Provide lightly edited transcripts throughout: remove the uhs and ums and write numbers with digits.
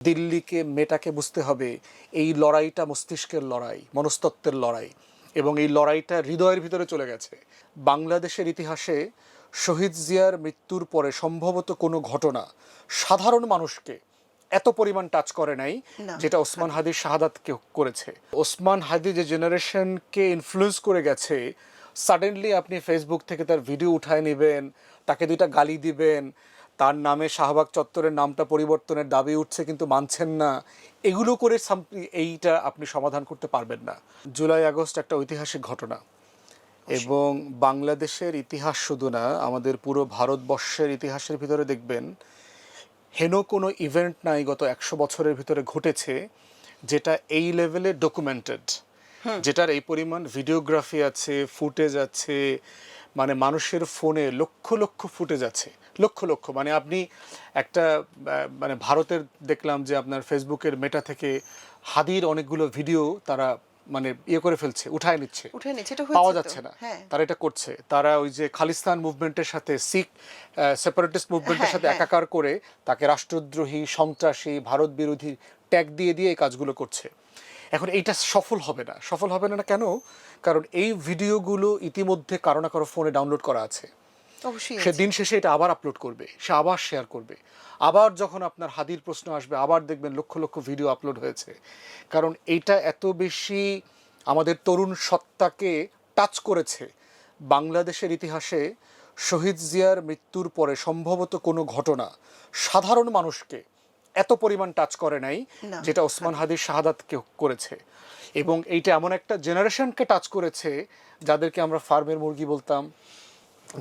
দিল্লিকে মেটাকে বুঝতে হবে এই লড়াইটা মস্তিষ্কের লড়াই, মনস্তত্ত্বের লড়াই, এবং এই লড়াইটা হৃদয়ের ভিতরে চলে গেছে। বাংলাদেশের ইতিহাসে শহীদ জিয়ার মৃত্যুর পরে সম্ভবত কোনো ঘটনা সাধারণ মানুষকে এত পরিমাণ টাচ করে নাই যেটা ওসমান হাদির শাহাদাতকে করেছে। ওসমান হাদি যে জেনারেশনকে ইনফ্লুয়েন্স করে গেছে, সাডেনলি আপনি ফেসবুক থেকে তার ভিডিও উঠায় নেবেন, তাকে দুইটা গালি দিবেন, তার নামে শাহবাগ চত্বরের নামটা পরিবর্তনের দাবি উঠছে কিন্তু মানছেন না, এগুলো করে এইটা আপনি সমাধান করতে পারবেন না। জুলাই আগস্ট একটা ঐতিহাসিক ঘটনা, এবং বাংলাদেশের ইতিহাস শুধু না, আমাদের পুরো ভারতবর্ষের ইতিহাসের ভিতরে দেখবেন হেন কোনো ইভেন্ট নাই গত 100 বছরের ভিতরে ঘটেছে যেটা এই লেভেলে ডকুমেন্টেড, যেটার এই পরিমাণ ভিডিওগ্রাফি আছে, ফুটেজ আছে, মানে মানুষের ফোনে লক্ষ লক্ষ ফুটেজ আছে, লক্ষ লক্ষ। মানে আপনি একটা মানে ভারতের দেখলাম যে আপনার ফেসবুকের মেটা থেকে হাদির অনেকগুলো ভিডিও তারা মানে করে ফেলছে, উঠায় নিচ্ছে, পাওয়া যাচ্ছে না, তারা এটা করছে। তারা ওই যে খালিস্তান মুভমেন্টের সাথে, শিখ সেপারেটিস্ট মুভমেন্টের সাথে একাকার করে তাকে রাষ্ট্রদ্রোহী, সন্ত্রাসী, ভারত বিরোধী ট্যাগ দিয়ে দিয়ে এই কাজগুলো করছে। এখন এইটা সফল হবে না। সফল হবে না কেন? কারণ এই ভিডিওগুলো ইতিমধ্যে কারো না কারো ফোনে ডাউনলোড করা আছে। সে দিন শেষে এটা আবার আপলোড করবে, সে আবার শেয়ার করবে, আবার যখন আপনার হাদির প্রশ্ন আসবে আবার দেখবেন লক্ষ লক্ষ ভিডিও আপলোড হয়েছে। কারণ এইটা এত বেশি আমাদের তরুণ সত্তাকে টাচ করেছে। বাংলাদেশের ইতিহাসে শহীদ জিয়ার মৃত্যুর পরে সম্ভবত কোনো ঘটনা সাধারণ মানুষকে এত পরিমাণ টাচ করে নাই যেটা ওসমান হাদির শাহাদাতকে করেছে। এবং এইটা এমন একটা জেনারেশনকে টাচ করেছে যাদেরকে আমরা ফার্মের মুরগি বলতাম,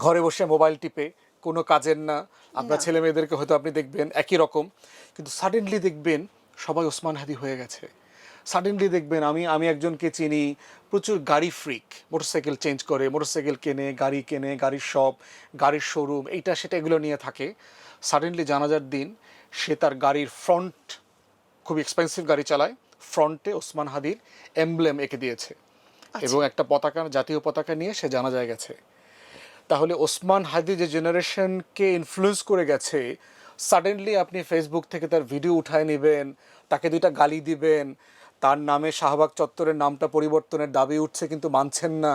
ঘরে বসে মোবাইল টিপে, কোনো কাজের না। আপনার ছেলে মেয়েদেরকে হয়তো আপনি দেখবেন একই রকম, কিন্তু সাডেনলি দেখবেন সবাই ওসমান হাদি হয়ে গেছে। সাডেনলি দেখবেন আমি একজনকে চিনি, প্রচুর গাড়ি ফ্রিক, মোটরসাইকেল চেঞ্জ করে, মোটরসাইকেল কেনে, গাড়ির শপ, গাড়ির শোরুম, এইটা সেটা এগুলো নিয়ে থাকে। সাডেনলি জানাজার দিন সে তার গাড়ির ফ্রন্ট, খুব এক্সপেন্সিভ গাড়ি চালায়, ফ্রন্টে ওসমান হাদির এমব্লেম এঁকে দিয়েছে এবং একটা পতাকা, জাতীয় পতাকা নিয়ে সে জানাজায় গেছে। তাহলে ওসমান হাদি যে জেনারেশনকে ইনফ্লুয়েন্স করে গেছে, সাডেনলি আপনি ফেসবুক থেকে তার ভিডিও উঠায় নেবেন, তাকে দুইটা গালি দিবেন, তার নামে শাহবাগ চত্বরের নামটা পরিবর্তনের দাবি উঠছে কিন্তু মানছেন না,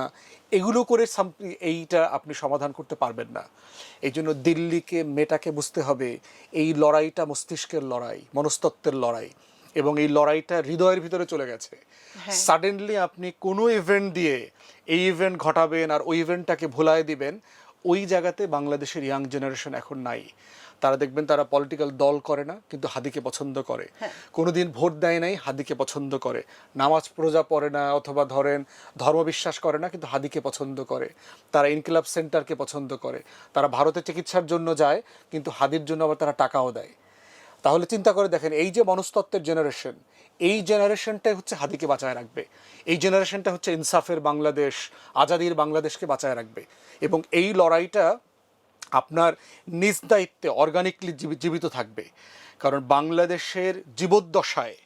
এগুলো করে এইটা আপনি সমাধান করতে পারবেন না। এই জন্য দিল্লিকে মেটাকে বুঝতে হবে এই লড়াইটা মস্তিষ্কের লড়াই, মনস্তত্ত্বের লড়াই, এবং এই লড়াইটা হৃদয়ের ভিতরে চলে গেছে। সাডেনলি আপনি কোনো ইভেন্ট দিয়ে এই ইভেন্ট ঘটাবেন আর ওই ইভেন্টটাকে ভুলায় দিবেন, ওই জায়গাতে বাংলাদেশের ইয়াং জেনারেশন এখন নাই। তারা দেখবেন তারা পলিটিক্যাল দল করে না কিন্তু হাদিকে পছন্দ করে, কোনোদিন ভোট দেয় নাই, হাদিকে পছন্দ করে, নামাজ রোজা পড়ে না অথবা ধরেন ধর্মবিশ্বাস করে না কিন্তু হাদিকে পছন্দ করে, তারা ইনকিলাব সেন্টারকে পছন্দ করে, তারা ভারতে চিকিৎসার জন্য যায় কিন্তু হাদির জন্য আবার তারা টাকাও দেয়। তাহলে চিন্তা করে দেখেন, এই যে মনস্তত্ত্বের জেনারেশন, এই জেনারেশনটাই হচ্ছে হাদিকে বাঁচায় রাখবে, এই জেনারেশনটা হচ্ছে ইনসাফের বাংলাদেশ, আজাদির বাংলাদেশকে বাঁচায় রাখবে। এবং এই লড়াইটা আপনার নিজ দায়িত্বে অর্গানিকলি জীবিত থাকবে। কারণ বাংলাদেশের জীবদ্দশায়,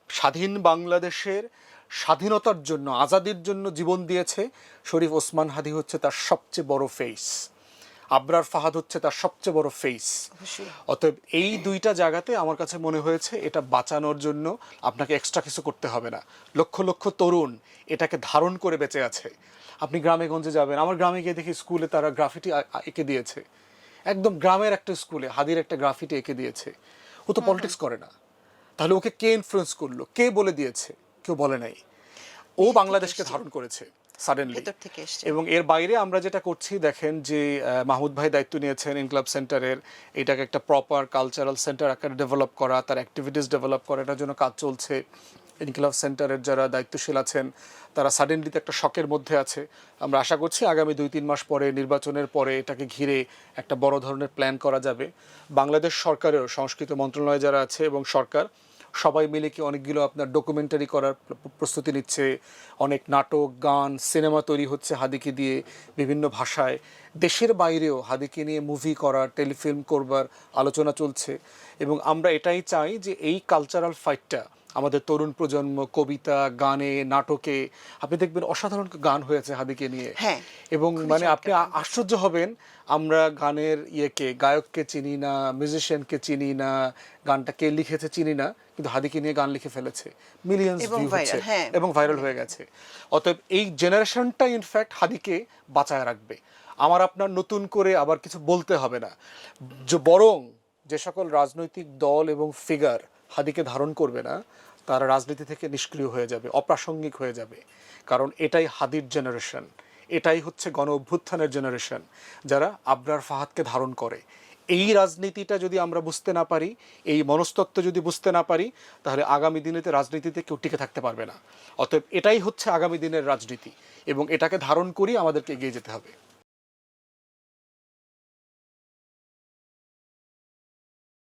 স্বাধীন বাংলাদেশের স্বাধীনতার জন্য, আজাদির জন্য জীবন দিয়েছে শরীফ ওসমান হাদি, হচ্ছে তার সবচেয়ে বড় ফেস। আবরার ফাহাদ হচ্ছে তার সবচেয়ে বড় ফেস। অতএব এই দুইটা জায়গাতে আমার কাছে মনে হয়েছে এটা বাঁচানোর জন্য আপনাকে এক্সট্রা কিছু করতে হবে না। লক্ষ লক্ষ তরুণ এটাকে ধারণ করে বেঁচে আছে। আপনি গ্রামে গঞ্জে যাবেন, আমার গ্রামে গিয়ে দেখি স্কুলে তারা গ্রাফিটি এঁকে দিয়েছে, একদম গ্রামের একটা স্কুলে হাদির একটা গ্রাফিটি এঁকে দিয়েছে। ও তো পলিটিক্স করে না, তাহলে ওকে কে ইনফ্লুয়েন্স করলো, কে বলে দিয়েছে? কেউ বলে নাই। ও বাংলাদেশকে ধারণ করেছে সাডেনলি। এবং এর বাইরে আমরা যেটা করছি দেখেন যে মাহমুদ ভাই দায়িত্ব নিয়েছেন ইনকিলাব সেন্টারের, এটাকে একটা প্রপার কালচারাল সেন্টার আকারে ডেভেলপ করা, তার অ্যাক্টিভিটিস ডেভেলপ করা, এটার জন্য কাজ চলছে। ইনকিলাব সেন্টারের যারা দায়িত্বশীল আছেন তারা সাডেনলিতে একটা শকের মধ্যে আছে। আমরা আশা করছি আগামী 2-3 মাস পরে, নির্বাচনের পরে, এটাকে ঘিরে একটা বড় ধরনের প্ল্যান করা যাবে। বাংলাদেশ সরকারের সংস্কৃতি মন্ত্রণালয় যারা আছে এবং সরকার সবাই মিলে কি অনেকগুলো আপনার ডকুমেন্টারি করার প্রস্তুতি নিচ্ছে, অনেক নাটক, গান, সিনেমা তৈরি হচ্ছে হাদিকে দিয়ে বিভিন্ন ভাষায়। দেশের বাইরেও হাদিকে নিয়ে মুভি করার, টেলিফিল্ম করবার আলোচনা চলছে। এবং আমরা এটাই চাই যে এই কালচারাল ফাইটটা আমাদের তরুণ প্রজন্ম কবিতা, গানে, নাটকে আপনি দেখবেন অসাধারণ গান হয়েছে হাদিকে নিয়ে। হ্যাঁ, এবং খুবই মানে আপনি চমৎকার গান হয়েছে। আশ্চর্য হবেন, আমরা গানের গায়ককে চিনি না, মিউজিশিয়ানকে চিনি না, গানটা কে লিখেছে চিনি না, কিন্তু হাদিকে নিয়ে গান লিখে ফেলেছে, মিলিয়নস এবং ভিউ হচ্ছে ভাইরাল, হ্যাঁ, এবং ভাইরাল হয়ে গেছে। অতএব এই জেনারেশনটা ইনফ্যাক্ট হাদিকে বাঁচায় রাখবে। আমার আপনার নতুন করে আবার কিছু বলতে হবে না, বরং যে সকল রাজনৈতিক দল এবং ফিগার হাদিকে ধারণ করবে না তারা রাজনীতি থেকে নিষ্ক্রিয় হয়ে যাবে, অপ্রাসঙ্গিক হয়ে যাবে। কারণ এটাই হাদির জেনারেশন, এটাই হচ্ছে গণ অভ্যুত্থানের জেনারেশন, যারা আবরার ফাহাদকে ধারণ করে। এই রাজনীতিটা যদি আমরা বুঝতে না পারি, এই মনস্তত্ত্ব যদি বুঝতে না পারি, তাহলে আগামী দিনেতে রাজনীতিতে কেউ টিকে থাকতে পারবে না। অতএব এটাই হচ্ছে আগামী দিনের রাজনীতি এবং এটাকে ধারণ করি আমাদেরকে এগিয়ে যেতে হবে।